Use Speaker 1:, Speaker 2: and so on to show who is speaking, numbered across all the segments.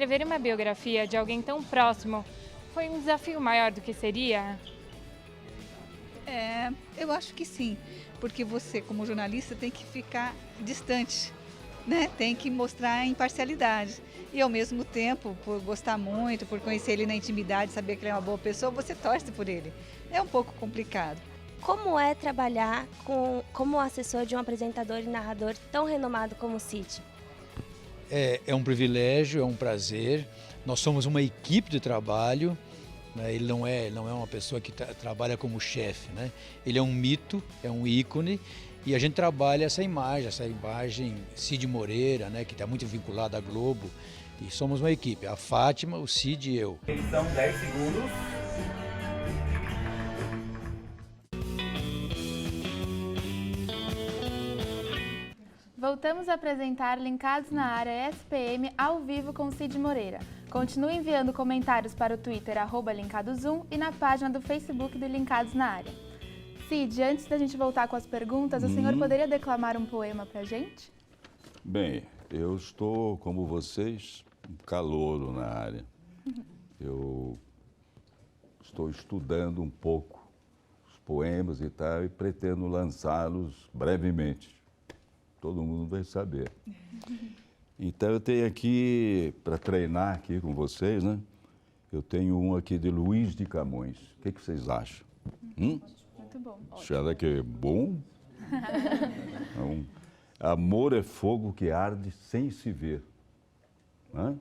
Speaker 1: Escrever uma biografia de alguém tão próximo foi um desafio maior do que seria?
Speaker 2: Eu acho que sim, porque você, como jornalista, tem que ficar distante, né? Tem que mostrar a imparcialidade. E, ao mesmo tempo, por gostar muito, por conhecer ele na intimidade, saber que ele é uma boa pessoa, você torce por ele. É um pouco complicado.
Speaker 3: Como é trabalhar como assessor de um apresentador e narrador tão renomado como o Cid?
Speaker 4: É um privilégio, é um prazer. Nós somos uma equipe de trabalho, né? Ele não é uma pessoa que trabalha como chefe, né? Ele é um mito, é um ícone, e a gente trabalha essa imagem Cid Moreira, né? Que está muito vinculada à Globo, e somos uma equipe, a Fátima, o Cid e eu.
Speaker 5: São 10 segundos.
Speaker 6: Voltamos a apresentar Linkados na Área SPM ao vivo com Cid Moreira. Continue enviando comentários para o Twitter @linkadosum e na página do Facebook do Linkados na Área. Cid, antes da gente voltar com as perguntas, o senhor poderia declamar um poema para a gente?
Speaker 7: Bem, eu estou, como vocês, um calouro na área. Eu estou estudando um pouco os poemas e tal e pretendo lançá-los brevemente. Todo mundo vai saber. Então eu tenho aqui, para treinar aqui com vocês, né? Eu tenho um aqui de Luiz de Camões. O que vocês acham?
Speaker 6: Muito bom.
Speaker 7: Será que é bom? Então, amor é fogo que arde sem se ver. Hã?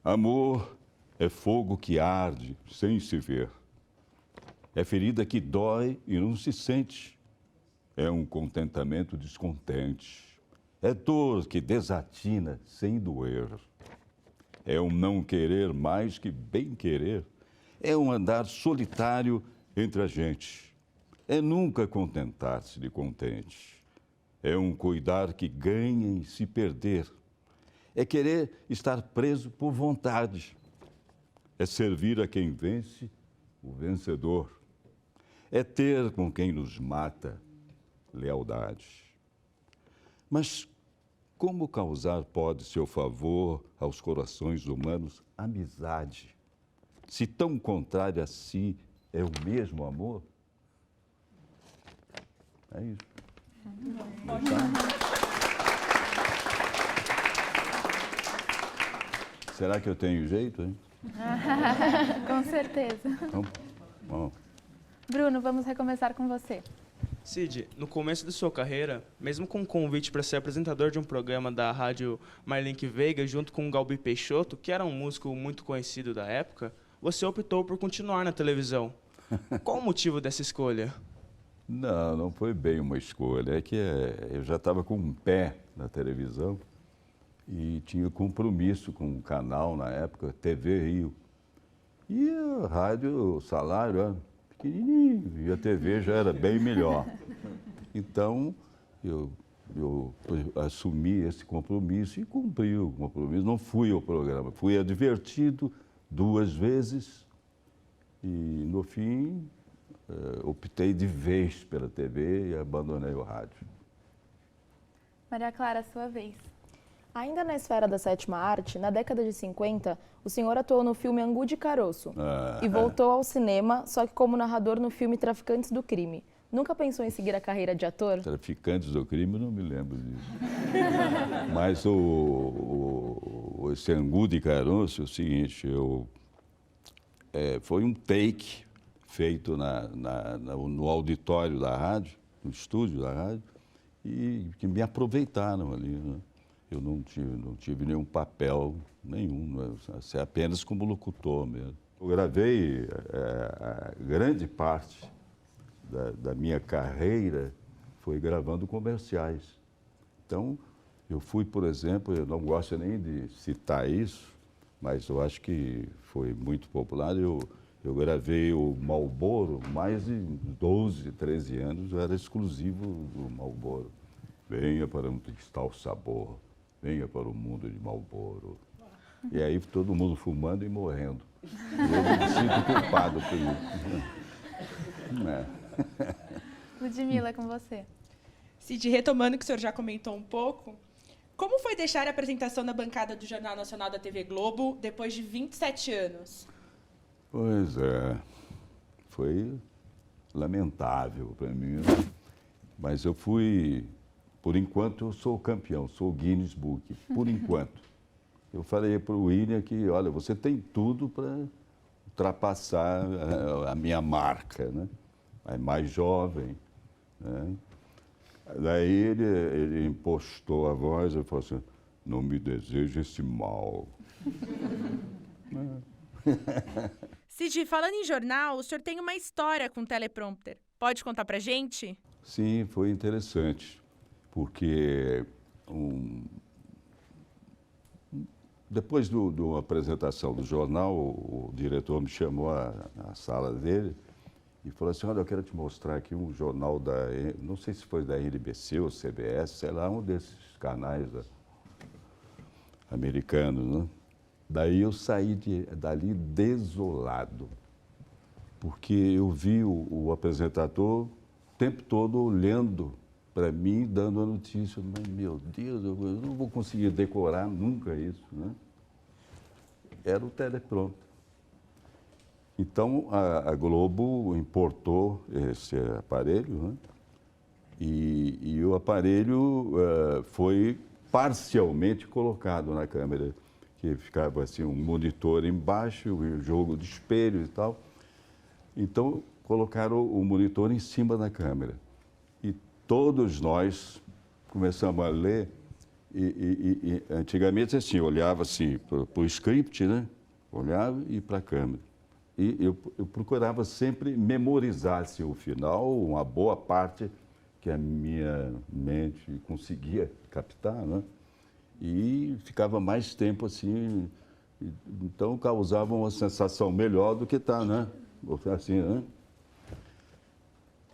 Speaker 7: Amor é fogo que arde sem se ver. É ferida que dói e não se sente. É um contentamento descontente. É dor que desatina sem doer. É um não querer mais que bem querer. É um andar solitário entre a gente. É nunca contentar-se de contente. É um cuidar que ganha em se perder. É querer estar preso por vontade. É servir a quem vence, o vencedor. É ter com quem nos mata lealdade. Mas como causar pode seu favor aos corações humanos amizade, se tão contrário a si é o mesmo amor? É isso. Será que eu tenho jeito, hein?
Speaker 6: Com certeza.
Speaker 7: Então, bom.
Speaker 6: Bruno, vamos recomeçar com você.
Speaker 8: Cid, no começo de sua carreira, mesmo com um convite para ser apresentador de um programa da rádio Marlink Veiga, junto com o Galbi Peixoto, que era um músico muito conhecido da época, você optou por continuar na televisão. Qual o motivo dessa escolha?
Speaker 7: Não foi bem uma escolha. É que eu já estava com um pé na televisão e tinha compromisso com um canal na época, TV Rio. E a rádio, o salário era pequenininho e a TV já era bem melhor. Então, eu assumi esse compromisso e cumpri o compromisso. Não fui ao programa, fui advertido 2 vezes e, no fim, optei de vez pela TV e abandonei o rádio.
Speaker 6: Maria Clara, sua vez.
Speaker 9: Ainda na esfera da sétima arte, na década de 50, o senhor atuou no filme Angu de Caroço e voltou ao cinema, só que como narrador no filme Traficantes do Crime. Nunca pensou em seguir a carreira de ator?
Speaker 7: Traficantes do Crime, eu não me lembro disso. Mas esse Angu de Caroço é o seguinte, foi um take feito no auditório da rádio, no estúdio da rádio, e que me aproveitaram ali, né? Eu não tive nenhum papel nenhum, apenas como locutor mesmo. Eu gravei a grande parte da minha carreira foi gravando comerciais. Então, eu fui, por exemplo, eu não gosto nem de citar isso, mas eu acho que foi muito popular. Eu gravei o Marlboro, mais de 12, 13 anos, eu era exclusivo do Marlboro. Venha para conquistar o sabor. Venha para o mundo de Marlboro. E aí todo mundo fumando e morrendo. Eu me sinto culpado por isso.
Speaker 6: Ludmila, com você.
Speaker 10: Cid, retomando o que o senhor já comentou um pouco,
Speaker 5: Como foi deixar a apresentação da bancada do Jornal Nacional da TV Globo depois de 27 anos?
Speaker 7: Pois é, foi lamentável para mim, né? Mas eu fui, por enquanto eu sou campeão, sou o Guinness Book, por enquanto. Eu falei para o William que, olha, você tem tudo para ultrapassar a minha marca, né? É mais jovem, né? Daí ele impostou a voz e falou assim, não me deseje esse mal.
Speaker 5: Cid, falando em jornal, o senhor tem uma história com teleprompter. Pode contar pra gente?
Speaker 7: Sim, foi interessante, porque depois da apresentação do jornal, o diretor me chamou à sala dele e falou assim, olha, eu quero te mostrar aqui um jornal não sei se foi da NBC ou CBS, sei lá, um desses canais americanos, né? Daí eu saí dali desolado, porque eu vi o apresentador o tempo todo olhando para mim, dando a notícia. Mas, meu Deus, eu não vou conseguir decorar nunca isso, né? Era o teleprompter. Então, a Globo importou esse aparelho, né? E o aparelho foi parcialmente colocado na câmera, que ficava assim, um monitor embaixo, um jogo de espelho e tal. Então, colocaram o monitor em cima da câmera. E todos nós começamos a ler, e antigamente assim, olhava assim para o script, né? Olhava e para a câmera. E eu procurava sempre memorizar assim, o final, uma boa parte que a minha mente conseguia captar, né? E ficava mais tempo assim, então causava uma sensação melhor do que está, né? Assim, né?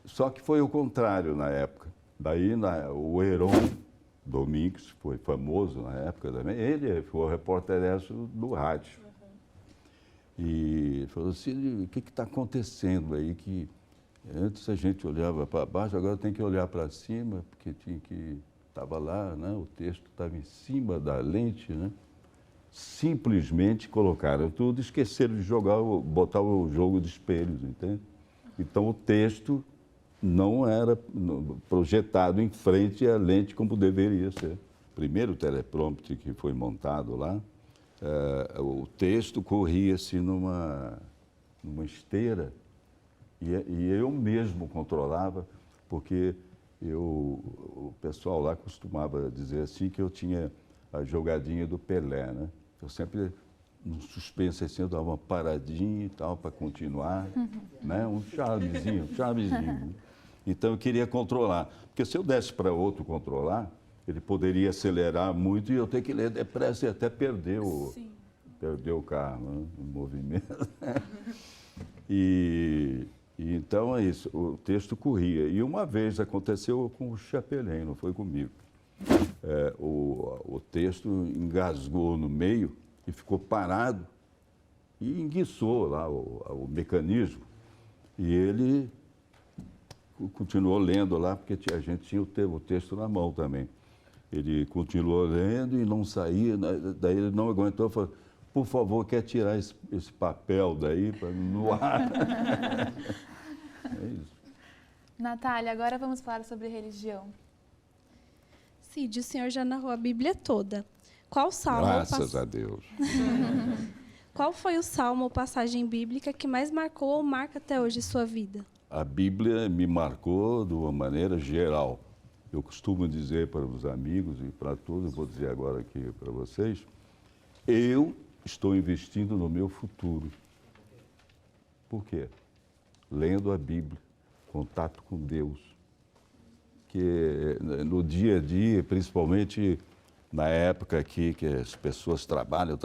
Speaker 7: Só que foi o contrário na época. Daí o Heron Domingues, foi famoso na época também, ele foi o repórter do rádio. E falou assim, o que está acontecendo aí? Que antes a gente olhava para baixo, agora tem que olhar para cima, porque estava lá, né? O texto estava em cima da lente, né? Simplesmente colocaram tudo, esqueceram de botar o jogo de espelhos, entende? Então o texto não era projetado em frente à lente como deveria ser. Primeiro teleprompter que foi montado lá, o texto corria-se numa esteira e eu mesmo controlava, porque o pessoal lá costumava dizer assim que eu tinha a jogadinha do Pelé, né? Eu sempre, no suspense assim, eu dava uma paradinha e tal para continuar, né? Um charmezinho. Então eu queria controlar, porque se eu desse para outro controlar, ele poderia acelerar muito e eu ter que ler depressa e até perder o carro, né? O movimento. E então é isso, o texto corria. E uma vez aconteceu com o Chapelin, não foi comigo. O texto engasgou no meio e ficou parado e enguiçou lá o mecanismo. E ele continuou lendo lá, porque a gente tinha o texto na mão também. Ele continuou lendo e não saía, daí ele não aguentou e falou, por favor, quer tirar esse papel daí no ar? É isso.
Speaker 6: Natália, agora vamos falar sobre religião.
Speaker 10: Cid, o senhor já narrou a Bíblia toda. Qual salmo?
Speaker 7: Graças a Deus.
Speaker 10: Qual foi o salmo ou passagem bíblica que mais marcou ou marca até hoje sua vida?
Speaker 7: A Bíblia me marcou de uma maneira geral. Eu costumo dizer para os amigos e para todos, vou dizer agora aqui para vocês, eu estou investindo no meu futuro. Por quê? Lendo a Bíblia, contato com Deus. Que no dia a dia, principalmente na época aqui que as pessoas trabalham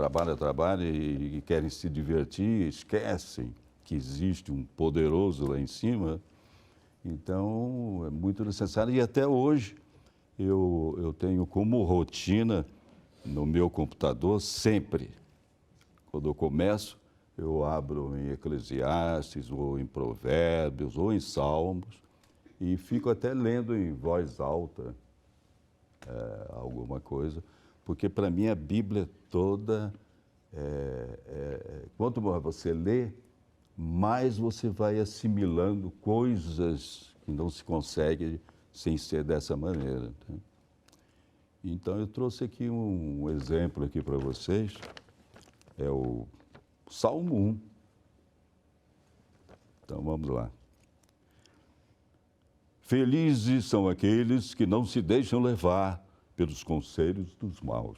Speaker 7: e querem se divertir, esquecem que existe um poderoso lá em cima. Então, é muito necessário. E até hoje, eu tenho como rotina no meu computador, sempre, quando eu começo, eu abro em Eclesiastes, ou em Provérbios, ou em Salmos, e fico até lendo em voz alta alguma coisa, porque para mim a Bíblia toda, quanto mais você lê, mais você vai assimilando coisas que não se consegue sem ser dessa maneira. Tá? Então eu trouxe aqui um exemplo aqui para vocês, é o Salmo 1. Então vamos lá. Felizes são aqueles que não se deixam levar pelos conselhos dos maus,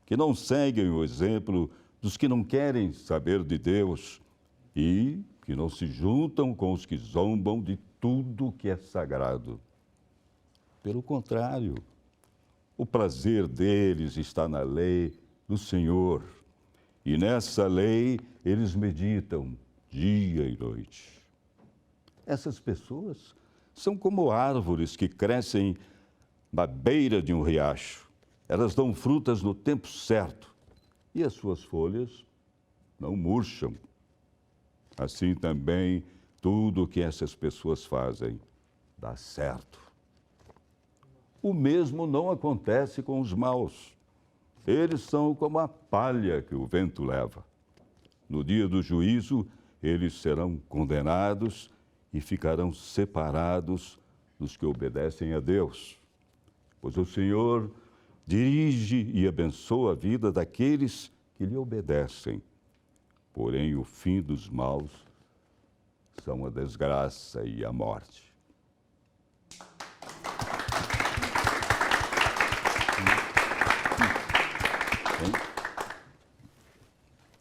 Speaker 7: que não seguem o exemplo dos que não querem saber de Deus e que não se juntam com os que zombam de tudo que é sagrado. Pelo contrário, o prazer deles está na lei do Senhor, e nessa lei eles meditam dia e noite. Essas pessoas são como árvores que crescem na beira de um riacho. Elas dão frutas no tempo certo e as suas folhas não murcham. Assim também, tudo o que essas pessoas fazem dá certo. O mesmo não acontece com os maus. Eles são como a palha que o vento leva. No dia do juízo, eles serão condenados e ficarão separados dos que obedecem a Deus. Pois o Senhor dirige e abençoa a vida daqueles que lhe obedecem. Porém, o fim dos maus são a desgraça e a morte.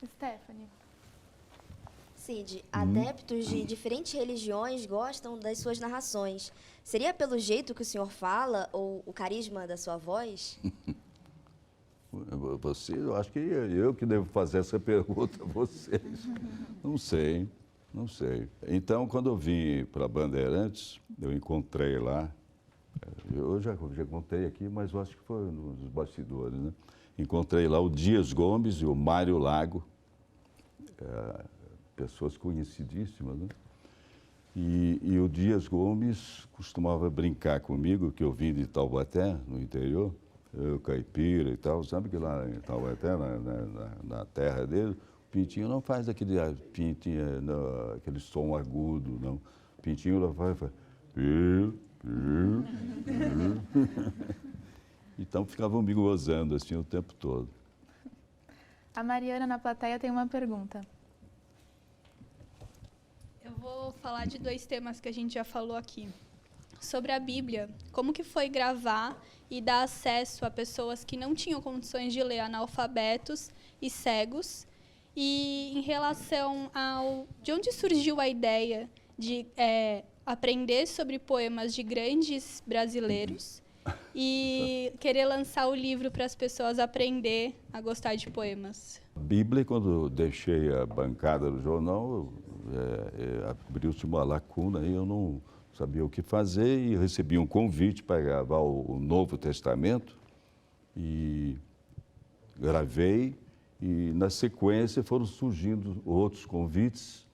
Speaker 6: Stephanie.
Speaker 11: Cid, adeptos de diferentes religiões gostam das suas narrações. Seria pelo jeito que o senhor fala ou o carisma da sua voz?
Speaker 7: Eu acho que eu que devo fazer essa pergunta a vocês. Não sei. Então, quando eu vim para Bandeirantes, eu encontrei lá, eu já contei aqui, mas eu acho que foi nos bastidores, né? Encontrei lá o Dias Gomes e o Mário Lago, pessoas conhecidíssimas, né? E o Dias Gomes costumava brincar comigo, que eu vim de Taubaté, no interior, eu caipira e tal, sabe que lá em Taubaté, na terra dele, o Pintinho não faz aquele som agudo, não. O Pintinho lá faz então ficava me gozando assim o tempo todo.
Speaker 6: A Mariana na plateia tem uma pergunta.
Speaker 12: Eu vou falar de 2 temas que a gente já falou aqui. Sobre a Bíblia, como que foi gravar e dar acesso a pessoas que não tinham condições de ler, analfabetos e cegos? E em relação de onde surgiu a ideia de aprender sobre poemas de grandes brasileiros e querer lançar o livro para as pessoas aprender a gostar de poemas?
Speaker 7: A Bíblia, quando eu deixei a bancada do jornal, abriu-se uma lacuna e eu não sabia o que fazer e recebi um convite para gravar o Novo Testamento e gravei e na sequência foram surgindo outros convites,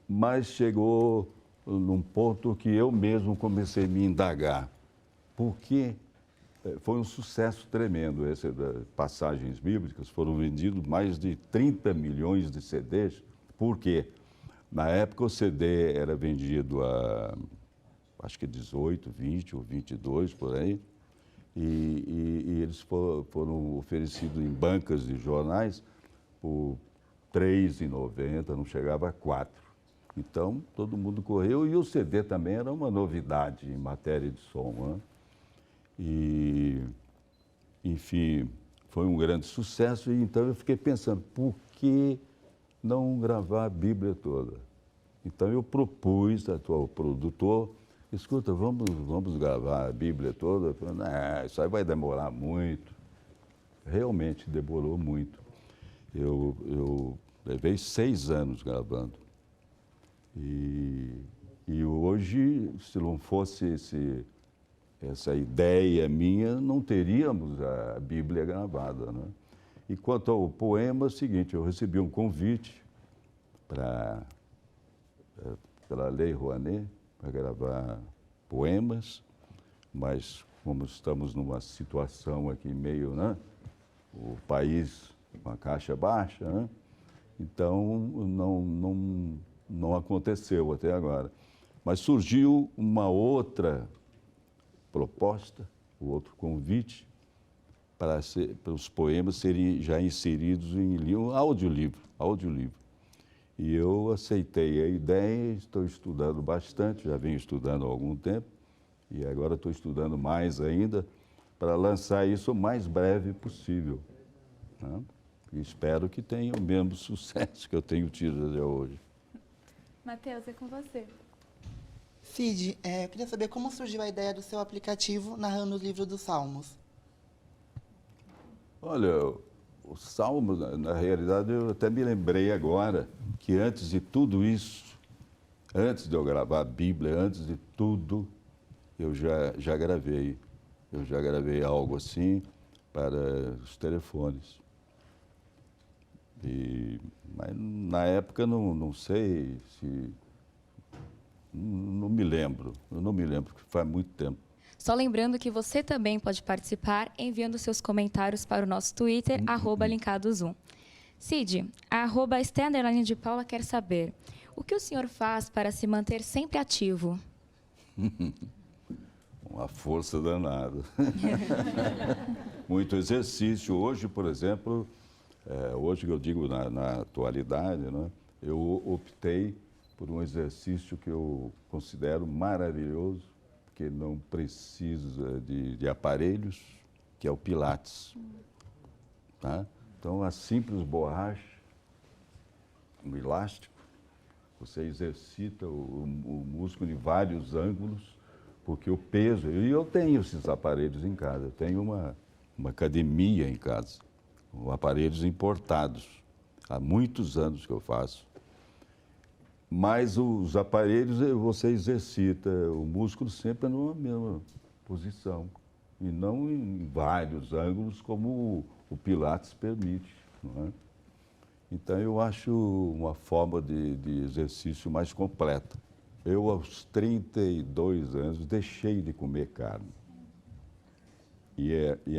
Speaker 7: mas chegou num ponto que eu mesmo comecei a me indagar, porque foi um sucesso tremendo esse das passagens bíblicas, foram vendidos mais de 30 milhões de CDs, por quê? Na época o CD era vendido a, acho que 18, 20 ou 22, por aí, e eles foram oferecidos em bancas de jornais por R$ 3,90, não chegava a 4. Então, todo mundo correu e o CD também era uma novidade em matéria de som, né? E, enfim, foi um grande sucesso e então eu fiquei pensando, por que não gravar a Bíblia toda? Então eu propus ao produtor, escuta, vamos gravar a Bíblia toda? Eu falei, não, isso aí vai demorar muito. Realmente demorou muito. Eu levei 6 anos gravando. E hoje, se não fosse essa ideia minha, não teríamos a Bíblia gravada, né? E quanto ao poema, é o seguinte, eu recebi um convite pela Lei Rouanet para gravar poemas, mas como estamos numa situação aqui meio, né? O país com a caixa baixa, né? Então não aconteceu até agora. Mas surgiu uma outra proposta, o outro convite, para os poemas serem já inseridos em audiolivro. E eu aceitei a ideia, estou estudando bastante, já venho estudando há algum tempo, e agora estou estudando mais ainda, para lançar isso o mais breve possível, né? E espero que tenha o mesmo sucesso que eu tenho tido até hoje.
Speaker 6: Matheus, é com você.
Speaker 13: Cid, eu queria saber como surgiu a ideia do seu aplicativo narrando o livro dos Salmos.
Speaker 7: Olha, os Salmos, na realidade, eu até me lembrei agora que antes de tudo isso, antes de eu gravar a Bíblia, antes de tudo, eu já gravei. Eu já gravei algo assim para os telefones. Mas na época não sei se... Não me lembro, porque faz muito tempo.
Speaker 14: Só lembrando que você também pode participar enviando seus comentários para o nosso Twitter, @linkadosum. Cid, a @Esther_de Paula quer saber, o que o senhor faz para se manter sempre ativo?
Speaker 7: Uma força danada. Muito exercício. Hoje, por exemplo, hoje que eu digo na atualidade, né, eu optei por um exercício que eu considero maravilhoso, que não precisa de aparelhos, que é o Pilates. Tá? Então, a simples borracha, um elástico, você exercita o músculo em vários ângulos, porque o peso... E eu tenho esses aparelhos em casa, eu tenho uma academia em casa, com aparelhos importados. Há muitos anos que eu faço. Mas os aparelhos você exercita o músculo sempre numa mesma posição e não em vários ângulos como o Pilates permite, não é? Então eu acho uma forma de exercício mais completa. Eu aos 32 anos deixei de comer carne.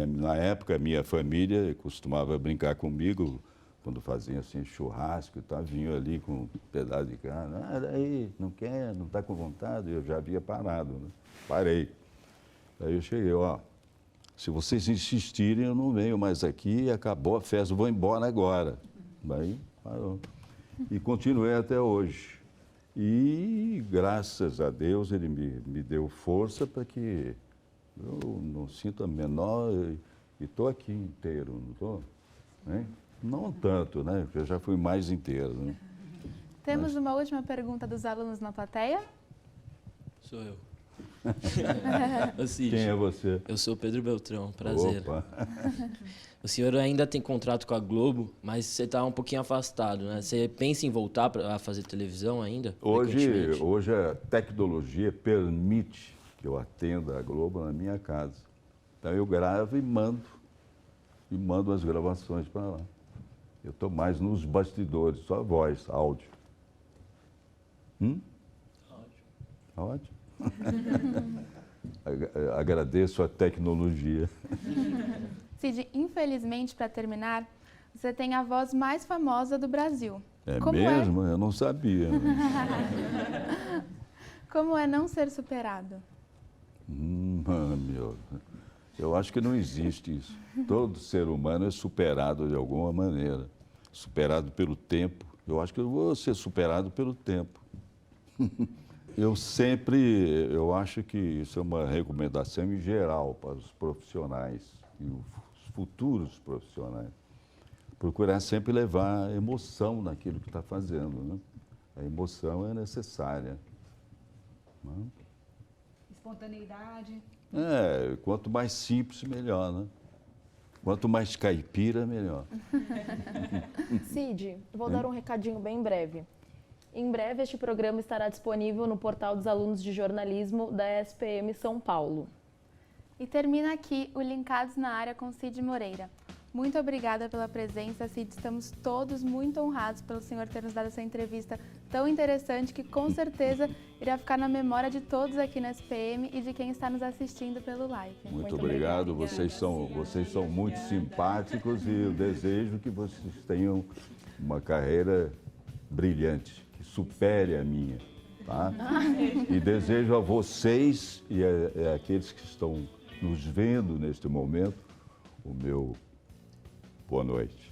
Speaker 7: Na época a minha família costumava brincar comigo, quando faziam assim churrasco e tal, vinham ali com um pedaço de carne. Daí, não quer, não está com vontade? Eu já havia parado, né? Parei. Aí eu cheguei, se vocês insistirem, eu não venho mais aqui, acabou a festa, vou embora agora. Daí parou. E continuei até hoje. E, graças a Deus, ele me deu força para que eu não sinta menor e estou aqui inteiro, não estou? Né? Não tanto, né? Porque eu já fui mais inteiro. Né?
Speaker 6: Temos uma última pergunta dos alunos na plateia.
Speaker 15: Sou eu. Cid,
Speaker 7: quem é você?
Speaker 15: Eu sou Pedro Beltrão, prazer.
Speaker 7: Opa.
Speaker 15: O senhor ainda tem contrato com a Globo, mas você está um pouquinho afastado, né? Você pensa em voltar a fazer televisão ainda?
Speaker 7: Hoje a tecnologia permite que eu atenda a Globo na minha casa. Então eu gravo e mando as gravações para lá. Eu estou mais nos bastidores, só voz, áudio. Ótimo. Agradeço a tecnologia.
Speaker 6: Cid, infelizmente, para terminar, você tem a voz mais famosa do Brasil.
Speaker 7: Como mesmo? Eu não sabia.
Speaker 6: Como é não ser superado?
Speaker 7: Eu acho que não existe isso. Todo ser humano é superado de alguma maneira. Superado pelo tempo. Eu acho que eu vou ser superado pelo tempo. Eu acho que isso é uma recomendação em geral para os profissionais e os futuros profissionais. Procurar sempre levar emoção naquilo que está fazendo, né? A emoção é necessária. Né?
Speaker 2: Espontaneidade.
Speaker 7: Quanto mais simples, melhor, né? Quanto mais caipira, melhor.
Speaker 9: Cid, vou dar um recadinho bem breve. Em breve, este programa estará disponível no portal dos alunos de jornalismo da SPM São Paulo.
Speaker 6: E termina aqui o Linkados na Área com Cid Moreira. Muito obrigada pela presença, Cid. Estamos todos muito honrados pelo senhor ter nos dado essa entrevista tão interessante que com certeza irá ficar na memória de todos aqui na SPM e de quem está nos assistindo pelo live.
Speaker 7: Muito obrigado. Vocês são muito simpáticos e eu desejo que vocês tenham uma carreira brilhante, que supere a minha. Tá? E desejo a vocês e a aqueles que estão nos vendo neste momento o meu boa noite.